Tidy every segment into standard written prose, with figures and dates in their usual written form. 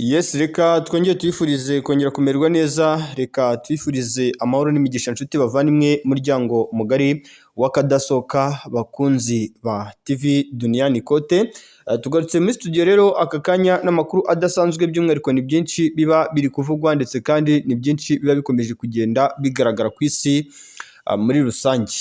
Yes, reka twongere tuyifurize kongera kumererwa neza, reka tuyifurize amahoro n'imigisha nshuti bavandimwe muryango mugari w'akadasohoka bakunzi ba TV Duniani Kote. Tugarutse muri studio rero aka kanya n'amakuru adasanzwe, by'umwihariko ni byinshi biba biri kuvugwa ndetse kandi ni byinshi biba bikomeje kugenda bigaragara ku isi muri rusange.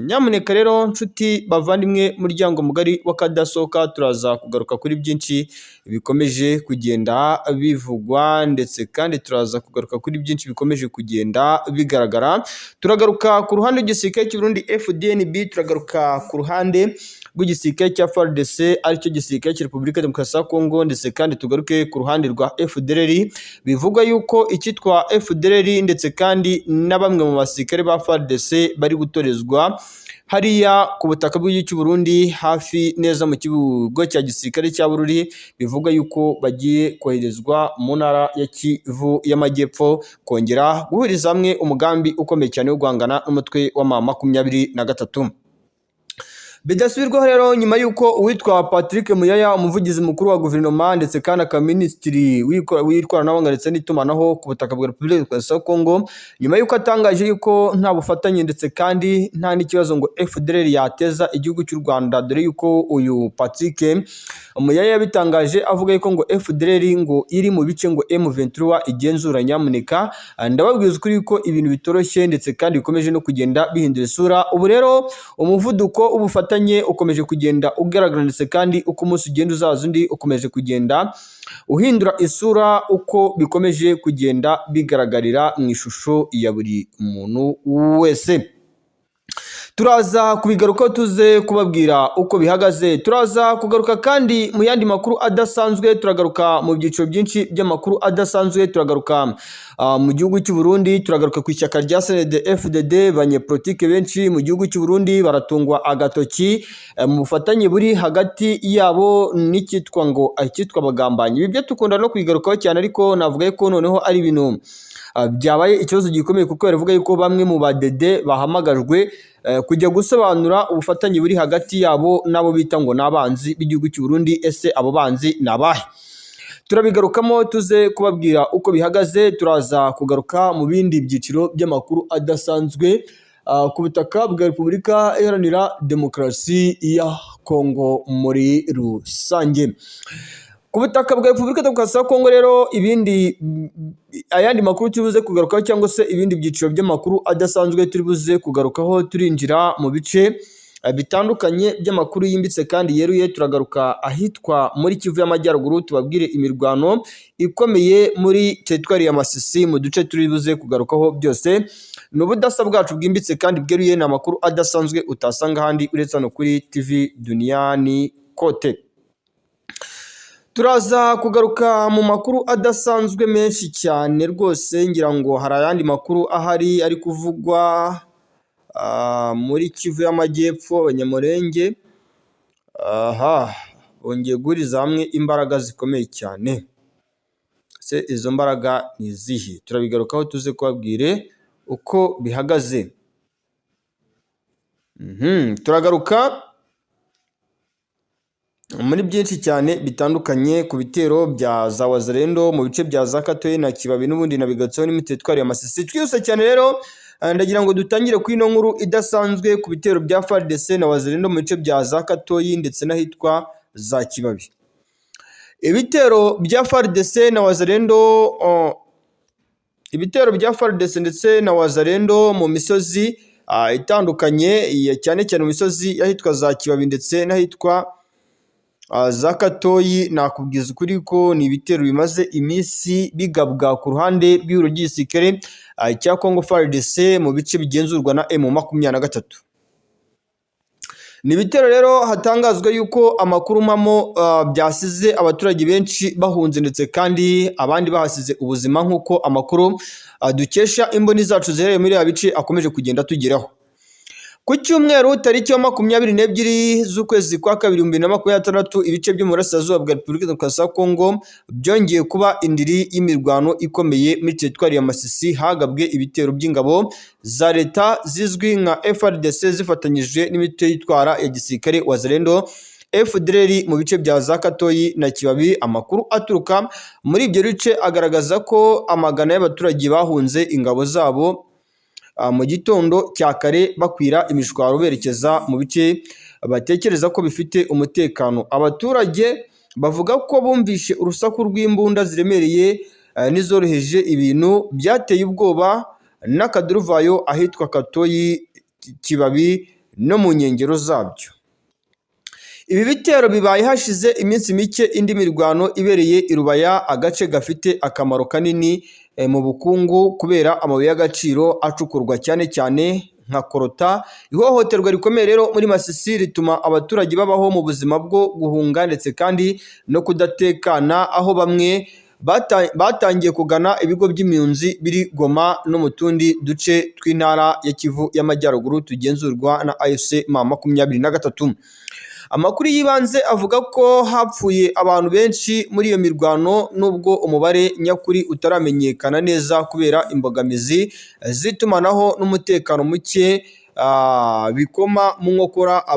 Nyamuneka rero nshuti bavandimwe muryango mugari w'akadasohoka, turaza kugaruka kuri byinshi bikomeje kugenda bivugwa ndetse kandi turaza kugaruka kuri byinshi bikomeje kugenda bigaragara. Turagaruka ku ruhande rw'igisirikare cy'u Burundi FDNB, turagaruka ku ruhande rw'igisirikare cya FARDC aricyo gisirikare cya Repubulika Demokarasi ya Kongo, ndetse kandi tugaruke ku ruhande rwa FDLR. Bivugwa yuko icyitwa FDLR ndetse kandi na bamwe mu basirikare ba FARDC bari gutorezwa hariya ku butaka bw'igihugu cy'u Burundi, hafi neza mu kibuga cya gisirikare cya Bururi. Bivuga yuko bagiye koherezwa mu ntara ya Kivu y'Amajyepfo, kongera guhuriza hamwe umugambi ukomeye cyane wo guhangana n'umutwe wa M23. Bidasubirwaho rero nyuma y'uko uwitwa Patrick Muyaya, umuvugizi mukuru wa guverinoma ndetse kandi akaba minisitiri w'ikoranabuhanga ndetse n'itumanaho ku butaka bwa Repubulika Demokarasi ya Kongo, nyuma y'uko atangaje yuko nta bufatanye ndetse kandi nta n'ikibazo ngo FDLR yateza igihugu cy'u Rwanda, dore yuko uyu Patrick Muyaya yabitangaje avuga yuko ngo FDLR ngo iri mu bice ngo M23 igenzura. Nyamuneka ndababwiza ukuri yuko ibintu bitoroshye ndetse kandi bikomeje no kugenda bihindura isura. Ubu rero umuvuduko ubufatanye ukomeje kugenda ugaragara ndetse kandi uko umunsi ugenda uzaza undi ukomeje kugenda uhindura isura, uko bikomeje kugenda bigaragarira mu ishusho ya buri muntu wese. Turaza kubigaruka tuze kubabwira uko bihagaze. Turaza kugaruka kandi mu yandi makuru adasanzwe, turagaruka mu byiciro byinshi by'amakuru adasanzwe. Turagaruka mu gihugu cy'u Burundi, turagaruka ku ishyaka rya CNDD-FDD. Banyepolitike benshi mu gihugu cy'u Burundi baratungwa agatoki mu bufatanye buri hagati yabo n'icyitwa ngo icyitwa abagambanyi. Ibi byo tukunda no kwigarukaho cyane, ariko navuga ko noneho ari ibintu byabaye ikibazo gikomeye, kuko baravuga yuko bamwe mu badede bahamagajwe kujya gusobanura ubufatanye buri hagati yabo n'abo bita ngo n'abanzi b'igihugu cy'u Burundi. Ese abo banzi ni abahe? Turabigarukamo tuze kubabwira uko bihagaze. Turaza kugaruka mu bindi byiciro by'amakuru adasanzwe ku butaka bwa Repubulika Iharanira Demokarasi ya Kongo muri rusange. Ku butaka bwa Repubulika Demokarasi ya Kongo rero, ayandi makuru turibuze kugarukaho cyangwa se ibindi byiciro by'amakuru adasanzwe turibuze kugarukaho, turinjira mu bice bitandukanye by'amakuru yimbitse kandi yeruye. Turagaruka ahitwa muri Kivu y'Amajyaruguru, tubabwire imirwano ikomeye muri teritwari ya Masisi. Mu duce turibuze kugarukaho byose ni ubudasa bwacu bwimbitse kandi bweruye, ni amakuru adasanzwe utasanga ahandi uretse hano kuri TV Duniani Kote. Turaza kugaruka mu makuru adasanzwe menshi cyane rwose, ngira ngo hari ayandi makuru ahari ari kuvugwa muri Kivu y'Amajyepfo. Abanyamurenge bongeye guhuriza hamwe imbaraga zikomeye cyane. Se izo mbaraga ni izihe? Turabigarukaho tuze kubabwire uko bihagaze. Turagaruka muri byinshi cyane bitandukanye ku bitero bya za Wazalendo mu bice bya za Katoyi na Kibabi n'ubundi nabigatseho n'imitwaro ya Masisi. Twihuse cyane rero, ndagira ngo dutangire ku ino nkuru idasanzwe ku bitero bya FARDC na Wazalendo mu bice bya za Katoyi ndetse n'ahitwa za Kibabi. Ibitero bya FARDC na Wazalendo ndetse na Wazalendo mu misozi itandukanye, cyane cyane mu misozi y'ahitwa za Kibabi ndetse n'ahitwa za Katoyi. Nakubwiza ukuri ko ni ibitero bimaze iminsi bigabwa ku ruhande rw'ibiro by'igisirikare cya Congo FARDC mu bice bigenzurwa na M23. Ni ibitero rero hatangazwa yuko amakuru mpamo byasize abaturage benshi bahunze ndetse kandi abandi bahasize ubuzima, nk'uko amakuru dukesha imboni zacu ziherereye muri ya bice akomeje kugenda tugeraho. Ku cyumweru tariki ya 22 z'ukwezi kwa 2026, ibice byo mu burasirazuba bwa Repubulika Demokarasi ya Kongo byongeye kuba indiri y'imirwano ikomeye muri teritwari ya Masisi. Hagabwe ibitero by'ingabo za leta zizwi nka FARDC zifatanyije n'imitwe yitwara ya gisirikare Wazalendo FDLR mu bice bya za Katoyi na Kibabi. Amakuru aturuka muri ibyo bice agaragaza ko amagana y'abaturage bahunze ingabo zabo mu gitondo cya kare bakwira imishwaro berekeza mu bice batekereza ko bifite umutekano. Abaturage bavuga ko bumvishe urusaku rw'imbunda ziremereye n'izoroheje, ibintu byateye ubwoba n'akaduruvayo ahitwa Katoyi, Kibabi no mu nkengero zabyo. Ibi bitero bibaye hashize iminsi mike indi mirwano ibereye i Rubaya, agace gafite akamaro kanini mu bukungu kubera amabuye y'agaciro acukurwa cyane cyane nka korota. Ihohoterwa rikomeye rero muri Masisi rituma abaturage babaho mu buzima bwo guhunga ndetse kandi no kudatekana, aho bamwe batangiye kugana ibigo by'impunzi biri Goma no mu tundi duce tw'intara ya Kivu y'Amajyaruguru tugenzurwa na AFC M23. Amakuru y'ibanze avuga ko hapfuye abantu benshi muri iyo mirwano, nubwo umubare nyakuri utaramenyekana neza kubera imbogamizi z'itumanaho n'umutekano muke bikoma mu nkokora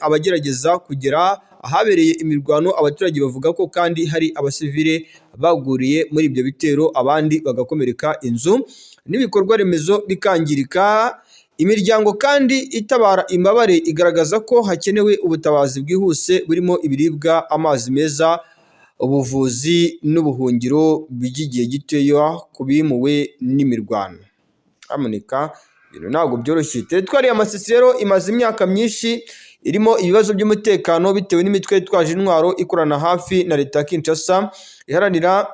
abagerageza kugera ahabereye imirwano. Abaturage bavuga ko kandi hari abasivile baguriye muri ibyo bitero, abandi bagakomereka, inzu n'ibikorwa remezo bikangirika. Imiryango kandi itabara imbabare igaragaza ko hakenewe ubutabazi bwihuse burimo ibiribwa, amazi meza, ubuvuzi n'ubuhungiro by'igihe gitoya ku bimuwe n'imirwano. Amuneka ibintu ntabwo byoroshye. Teritwari ya Masisi rero imaze imyaka myinshi irimo ibibazo by'umutekano bitewe n'imitwe yitwaje intwaro ikorana hafi na leta ya Kinshasa iharanira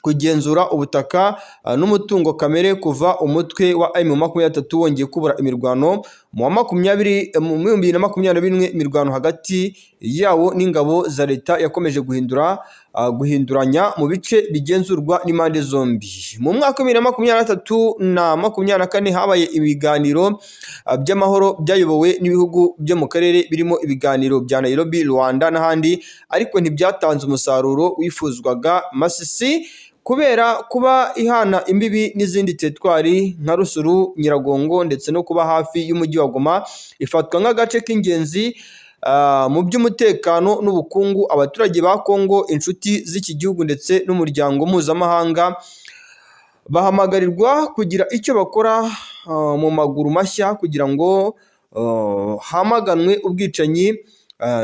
kugenzura ubutaka n'umutungo kamere. Kuva umutwe wa M23 wongeye kubura imirwano mu 2021, imirwano hagati yawo n'ingabo za leta yakomeje guhinduranya mu bice bigenzurwa n'impande zombi. Mu mwaka wa 2023 na 2024 habaye ibiganiro by'amahoro byayobowe n'ibihugu byo mu karere birimo ibiganiro bya Nairobi, Rwanda n'ahandi, ariko ntibyatanze umusaruro wifuzwaga. Masisi kubera kuba ihana imbibi n'izindi teritwari nka Rusuru, Nyiragongo ndetse no kuba hafi y'umujyi wa Goma, ifatwa nk'agace k'ingenzi mu by'umutekano n'ubukungu. Abaturage ba Kongo, inshuti z'iki gihugu ndetse n'umuryango mpuzamahanga bahamagarirwa kugira icyo bakora mu maguru mashya kugira ngo hamaganwe ubwicanyi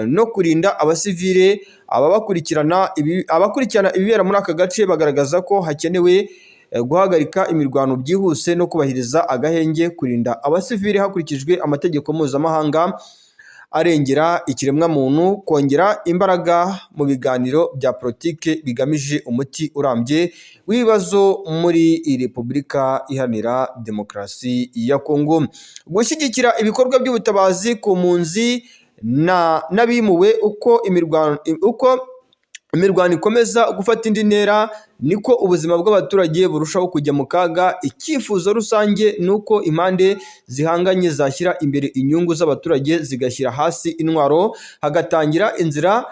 no kurinda abasivile. Abakurikirana ibibera muri aka gace bagaragaza ko hakenewe guhagarika imirwano byihuse no kubahiriza agahenge, kurinda abasivile hakurikijwe amategeko mpuzamahanga arengera ikiremwamuntu, kongera imbaraga mu biganiro bya politike bigamije umuti urambye w'ibibazo muri Repubulika Iharanira Demokarasi ya Kongo, gushyigikira ibikorwa by'ubutabazi ku mpunzi n'abimuwe. Uko imirwano ikomeza gufata indi ntera niko ubuzima bw'abaturage burushaho kujya mu kaga. Icyifuzo rusange ni uko impande zihanganye zashyira imbere inyungu z'abaturage, zigashyira hasi intwaro, hagatangira inzira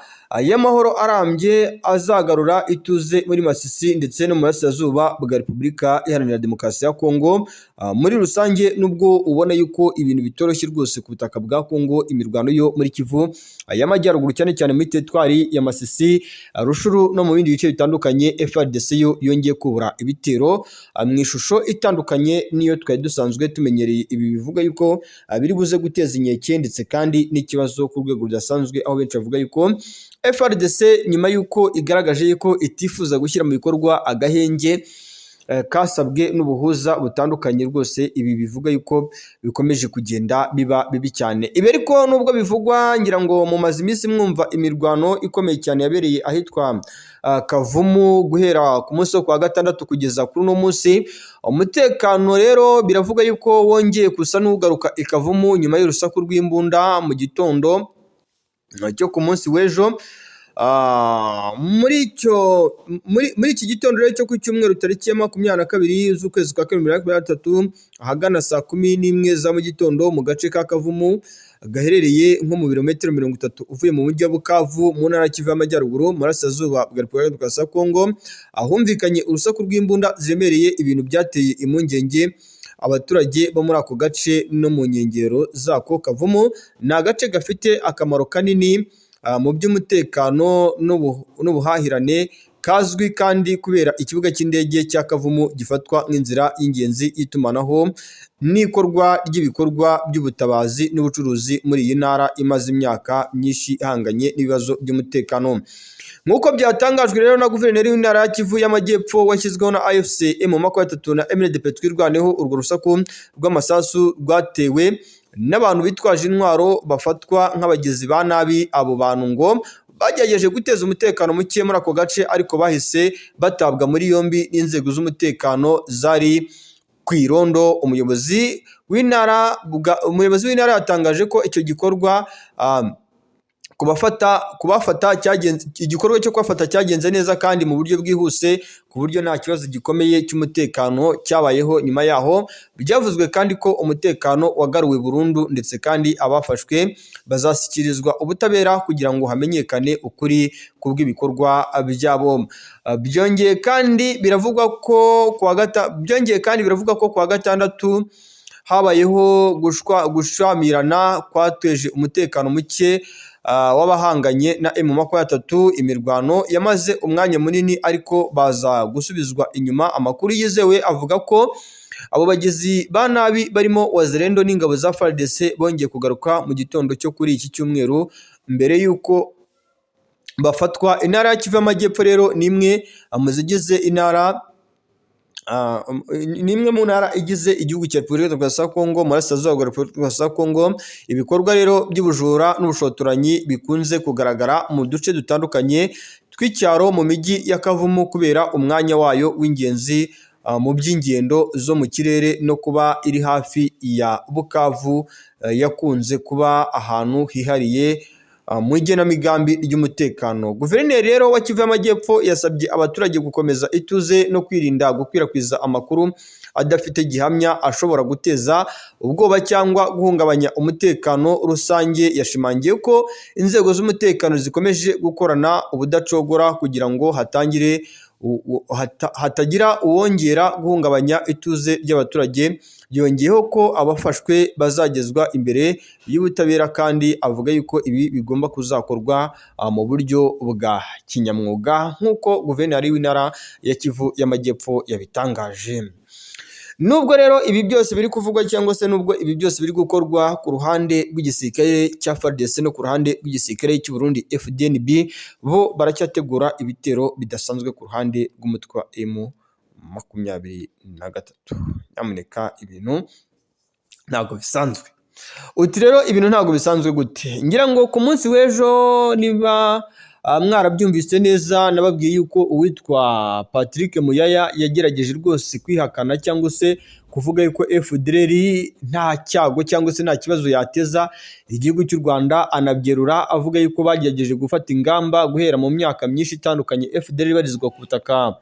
y'amahoro arambye azagarura ituze muri Masisi ndetse no mu burasirazuba bwa Repubulika Iharanira Demokarasi ya Kongo muri rusange. Nubwo ubona yuko ibintu bitoroshye rwose ku butaka bwa Kongo, imirwano yo muri Kivu y'Amajyaruguru cyane cyane muri teritwari ya Masisi, Rushuru no mu bindi bice bitandukanye, FARDC yo yongeye kubura ibitero mu ishusho itandukanye niyo twari dusanzwe tumenyereye. Ibi bivuga yuko biri buze guteza inkeke ndetse kandi n'ikibazo ku rwego rudasanzwe, aho benshi bavuga yuko FARDC nyuma y'uko igaragaje yuko itifuza gushyira mu bikorwa agahenge kasabwe n'ubuhuza butandukanye, rwose ibi bivuga yuko bikomeje kugenda biba bibi cyane. Ibi ariko nubwo bivugwa, ngira ngo mu mazi iminsi mwumva imirwano ikomeye cyane yabereye ahitwa Kavumu guhera ku munsi wo kwa gatandatu kugeza kuri uno munsi. Umutekano rero biravuga yuko wongeye kusa n'ugaruka i Kavumu nyuma y'urusaku rw'imbunda mu gitondo cyo ku munsi w'ejo. Muri iki gitondo rero cyo ku cyumweru tariki ya 22 z'ukwezi kwa 2023 ahagana saa 11 za mu gitondo mu gace ka Kavumu gaherereye nko mu birometero 30 uvuye mu mujyi wa Bukavu mu ntara Kivu y'Amajyaruguru mu burasirazuba bwa Repubulika Demokarasi ya Kongo, ahumvikanye urusaku rw'imbunda ziremereye, ibintu byateye impungenge abaturage bo muri ako gace no mu nkengero zako. Kavumu ni agace gafite akamaro kanini mu by'umutekano n'ubuhahirane kazwi kandi kubera ikibuga cy'indege cya Kavumu gifatwa nk'inzira y'ingenzi y'itumanaho n'ikorwa ry'ibikorwa by'ubutabazi n'ubucuruzi muri iyi ntara imaze imyaka myinshi ihanganye n'ibibazo by'umutekano. Nk'uko byatangajwe rero na guverineri w'intara ya Kivu y'Amajyepfo washyizweho na AFC M23 na MLDP twirwaneho, urwo rusaku rw'amasasu rwatewe n'abantu bitwaje intwaro bafatwa nk'abagizi ba nabi. Abo bantu ngo bagerageje guteza umutekano muke muri ako gace ariko bahise batabwa muri yombi n'inzego z'umutekano zari ku irondo. Umuyobozi w'intara yatangaje ko icyo gikorwa igikorwa cyo kubafata cyagenze neza kandi mu buryo bwihuse ku buryo nta kibazo gikomeye cy'umutekano cyabayeho. Nyuma yaho byavuzwe kandi ko umutekano wagaruwe burundu ndetse kandi abafashwe bazashyikirizwa ubutabera kugira ngo hamenyekane ukuri kubw'ibikorwa byabo. Byongeye kandi biravugwa ko kuwa gatandatu habayeho gushwamirana kwateje umutekano muke w'abahanganye na M23. Imirwano yamaze umwanya munini ariko baza gusubizwa inyuma. Amakuru yizewe avuga ko abo bagizi ba nabi barimo Wazalendo n'ingabo za FARDC bongeye kugaruka mu gitondo cyo kuri iki cyumweru mbere y'uko bafatwa. Intara ya Kivu y'Amajyepfo rero ni imwe mu ntara igize igihugu cya Repubulika Demokarasi ya Kongo, mu burasirazuba bwa Repubulika Demokarasi ya Kongo. Ibikorwa rero by'ubujura n'ubushotoranyi bikunze kugaragara mu duce dutandukanye tw'icyaro mu mijyi ya Kavumu kubera umwanya wayo w'ingenzi mu by'ingendo zo mu kirere no kuba iri hafi ya Bukavu, yakunze kuba ahantu hihariye mu igenamigambi ry'umutekano. Guverineri rero wa Kivu y'Amajyepfo yasabye abaturage gukomeza ituze no kwirinda gukwirakwiza amakuru adafite gihamya ashobora guteza ubwoba cyangwa guhungabanya umutekano rusange. Yashimangiye ko inzego z'umutekano zikomeje gukorana ubudacogora kugira ngo hatagira uwongera guhungabanya ituze ry'abaturage. Yongeyeho ko abafashwe bazagezwa imbere y'ubutabera kandi avuga yuko ibi bigomba kuzakorwa mu buryo bwa kinyamwuga nk'uko guverineri w'intara ya Kivu y'Amajyepfo yabitangaje. Nubwo rero ibi byose biri kuvugwa cyangwa se nubwo ibi byose biri gukorwa ku ruhande rw'igisirikare cya FARDC no ku ruhande rw'igisirikare cy'u Burundi FDNB, bo baracyategura ibitero bidasanzwe ku ruhande rw'umutwe wa M23. Nyamuneka ibintu ntabwo bisanzwe. Uti rero ibintu ntabwo bisanzwe gute? Ngira ngo ku munsi w'ejo niba mwarabyumvise neza, nababwiye yuko uwitwa Patrick Muyaya yagerageje rwose kwihakana cyangwa se kuvuga yuko FDLR nta cyago cyangwa se nta kibazo yateza igihugu cy'u Rwanda. Anabyerura avuga yuko bagerageje gufata ingamba guhera mu myaka myinshi itandukanye FDLR ibarizwa ku butaka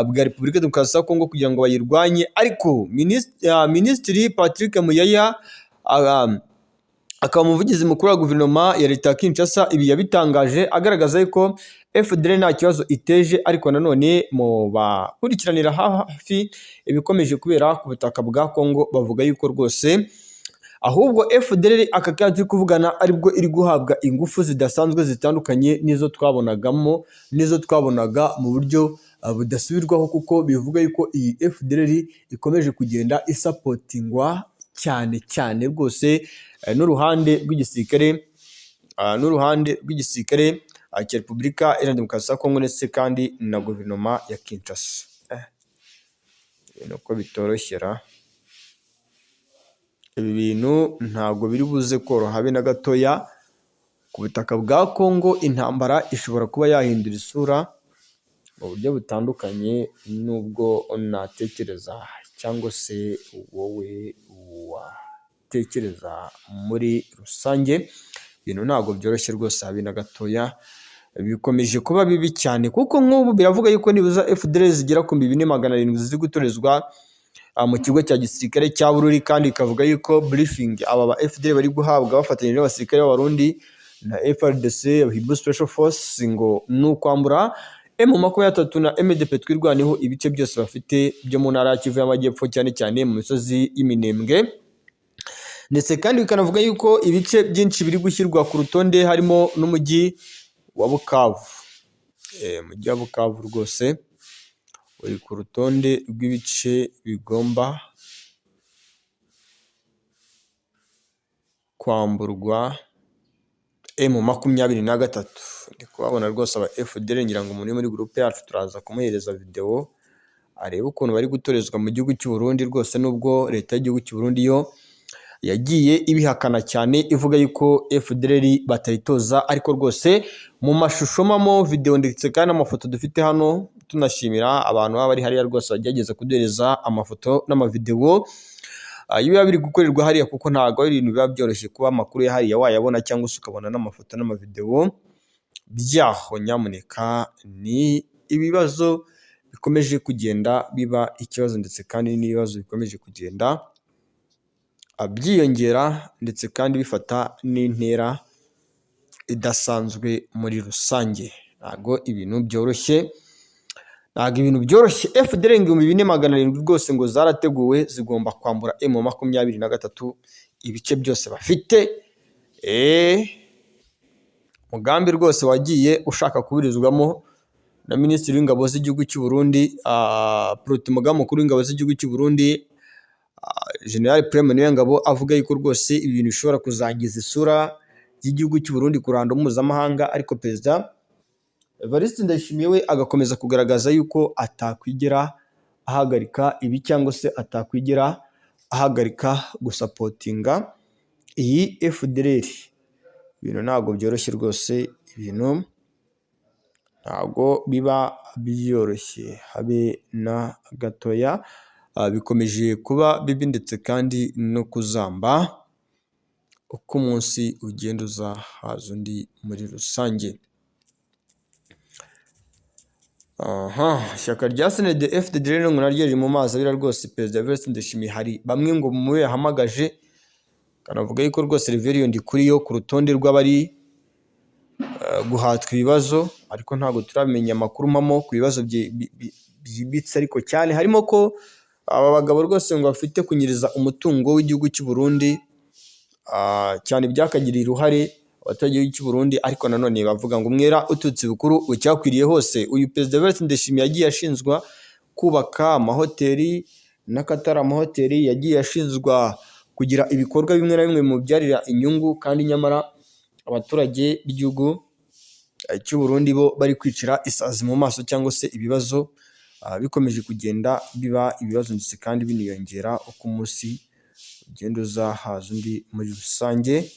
bwa Repubulika Demokarasi ya Kongo kugira ngo bayirwanye, ariko Minisitiri Patrick Muyaya akaba umuvugizi mukuru wa guverinoma ya leta ya Kinshasa ibi yabitangaje agaragaza yuko FDLR nta kibazo iteje, ariko nanone mu bakurikiranira hafi ibikomeje kubera ku butaka bwa Kongo bavuga yuko rwose ahubwo FDLR aka kazi kuvugana aribwo iri guhabwa ingufu zidasanzwe zitandukanye n'izo twabonaga mu buryo budasubirwaho, kuko bivuga yuko iyi FDLR ikomeje kugenda isapotingwa cyane rwose n'uruhande rw'igisirikare cya Repubulika Iharanira Demokarasi ya Kongo ndetse kandi na guverinoma ya Kinshasa. Nuko bitoroshyera ibi bintu ntabwo biri buze koroha habe na gatoya. Ku butaka bwa Kongo intambara ishobora kuba yahindura isura mu buryo butandukanye n'ubwo natekereza cyangwa se wowe watekereza. Muri rusange ibintu ntabwo byoroshye rwose habe na gatoya, bikomeje kuba bibi cyane kuko nk'ubu biravuga yuko nibuza FDLR zigera ku 2700 ziri gutorezwa mu kigo cya gisirikare cya Bururi, kandi ikavuga yuko briefing aba ba FDLR bari guhabwa bafatanyije n'abasirikare b'Abarundi na FARDC Hibu Special Force ngo nukwambura M23 na MDP twirwaneho ibice byose bafite byo mu ntara ya Kivu y'Amajyepfo cyane cyane mu misozi y'Iminembwe ndetse kandi bikanavuga yuko ibice byinshi biri gushyirwa ku rutonde harimo n'umujyi wa Bukavu. Umujyi wa Bukavu rwose uri ku rutonde rw'ibice bigomba kwamburwa M23. Ndi kuhabona rwose aba FDL, ngira ngo umuntu uri muri groupe yacu turaza kumuhereza video arebe ukuntu bari gutorezwa mu gihugu cy'u Burundi rwose, nubwo leta y'igihugu cy'u Burundi yo yagiye ibihakana cyane ivuga yuko FDL batayitoza, ariko rwose mu mashusho mamo video ndetse kandi amafoto dufite hano, tunashimira abantu baba bari hariya rwose bagerageza kuduhereza amafoto n'amavideo biba biri gukorerwa hariya, kuko ntabwo ari ibintu biba byoroshye kuba amakuru ya hariya wayabona cyangwa se ukabona n'amafoto n'amavideo byaho. Nyamuneka ni ibibazo bikomeje kugenda biba ikibazo, ndetse kandi n'ibibazo bikomeje kugenda byiyongera, ndetse kandi bifata n'intera idasanzwe muri rusange. Ntabwo ibintu byoroshye, FDL 2700 rwose ngo zarateguwe zigomba kwambura M23 ibice byose bafite. Mugambi rwose wagiye ushaka kuburizwamo na Minisitiri w'Ingabo z'igihugu cy'u Burundi, Protimogaba mukuru w'Ingabo z'igihugu cy'u Burundi, General Prime Niyongabo, avuga yuko rwose ibintu bishobora kuzangiza isura y'igihugu cy'u Burundi ku ruhando mpuzamahanga, ariko Perezida Evariste Ndayishimiye we agakomeza kugaragaza yuko atakwigera ahagarika ibi, cyangwa se atakwigera ahagarika gusapotinga iyi FDL. Ibintu ntabwo byoroshye rwose, ibintu ntabwo biba byoroshye habe na gatoya. Bikomeje kuba bibi ndetse kandi no kuzamba uko umunsi ugenda uza haza undi muri rusange. Ishyaka rya SND FDL ngo naryo riri mu mazi abira rwose. Perezida Evariste Ndayishimiye hari bamwe ngo mu yahamagaje, kanavuga yuko rwose Reverien Ndikuriyo ku rutonde rw'abari guhatwa ibibazo, ariko ntabwo turamenya amakuru mpamo ku bibazo byibitse, ariko cyane harimo ko aba bagabo rwose ngo bafite kunyiriza umutungo w'igihugu cy'u Burundi, cyane byakagiriye uruhare abaturage cy'u Burundi, ariko nanone bavuga ngo umwera ututse bukuru ucyakwiriye hose. Uyu Perezida Evariste Ndayishimiye yagiye ashinzwa kubaka amahoteli n'akatari amahoteli, yagiye ashinzwa kugira ibikorwa bimwe na bimwe mu byarira inyungu, kandi nyamara abaturage b'igihugu cy'u Burundi bo bari kwicira isazi mu maso, cyangwa se ibibazo bikomeje kugenda biba ibibazo, ndetse kandi biniyongera uko umunsi ugenda uza haza undi muri rusange.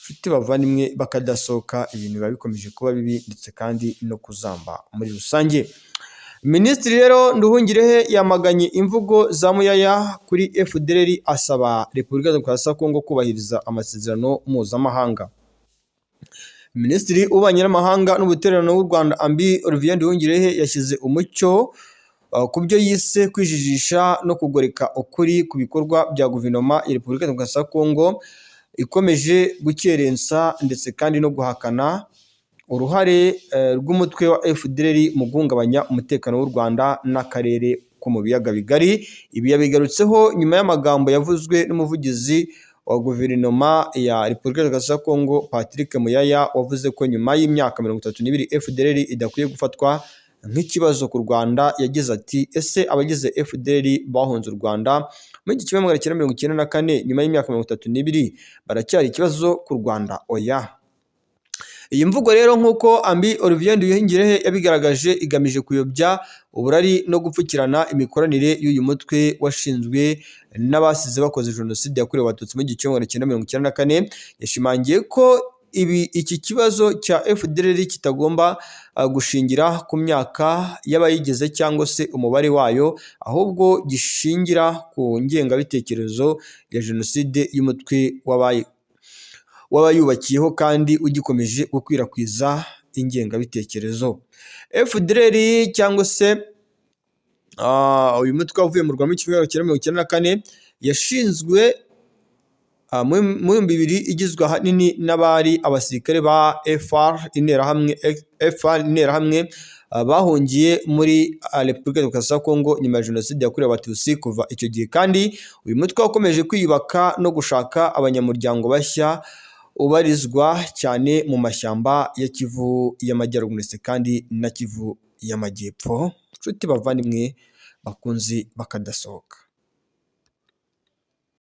Inshuti bavandimwe bakadasohoka, ibintu biba bikomeje kuba bibi ndetse kandi no kuzamba muri rusange. Minisitiri rero Nduhungirehe yamaganye imvugo za Muyaya kuri FDL, asaba Repubulika Demokarasi ya Kongo kubahiriza amasezerano mpuzamahanga. Minisitiri w'Ububanyi n'Amahanga n'Ubuterano w'u Rwanda Ambi Olivier Nduhungirehe yashyize umucyo ku byo yise kwijijisha no kugoreka ukuri ku bikorwa bya guverinoma ya Repubulika Demokarasi ya Kongo ikomeje gukerensa ndetse kandi no guhakana uruhare rw'umutwe wa FDL mu guhungabanya umutekano w'u Rwanda n'akarere ko mu biyaga bigari. Ibi yabigarutseho nyuma y'amagambo yavuzwe n'umuvugizi wa guverinoma ya Repubulika Demokarasi ya Kongo Patrick Muyaya, wavuze ko nyuma y'imyaka 32 FDL idakwiye gufatwa nk'ikibazo ku Rwanda. Yagize ati, ese abagize FDL bahunze u Rwanda mu 1994 nyuma y'imyaka 32 baracyari ikibazo ku Rwanda? Oya. Iyi mvugo rero nk'uko Ambi Olivier Nduhungirehe yabigaragaje igamije kuyobya uburari no gupfukirana imikoranire y'uyu mutwe washinzwe n'abasize bakoze jenoside yakorewe abatutsi mu 1994. Yashimangiye ko iki kibazo cya FDL kitagomba gushingira ku myaka y'abayigize cyangwa se umubare wayo, ahubwo gishingira ku ngengabitekerezo ya jenoside y'umutwe w'abayubakiyeho kandi ugikomeje gukwirakwiza ingengabitekerezo. FDL cyangwa se uyu mutwe wavuye mu Rwanda mu 1994 yashinzwe mu 2000, igizwe ahanini n'abari abasirikare ba FAR interahamwe bahungiye muri Repubulika Demokarasi ya Kongo nyuma ya Jenoside yakorewe Abatutsi. Kuva icyo gihe kandi uyu mutwe wakomeje kwiyubaka no gushaka abanyamuryango bashya, ubarizwa cyane mu mashyamba ya Kivu y'Amajyaruguru ndetse kandi na Kivu y'Amajyepfo. Inshuti bavandimwe bakunzi bakadasohoka.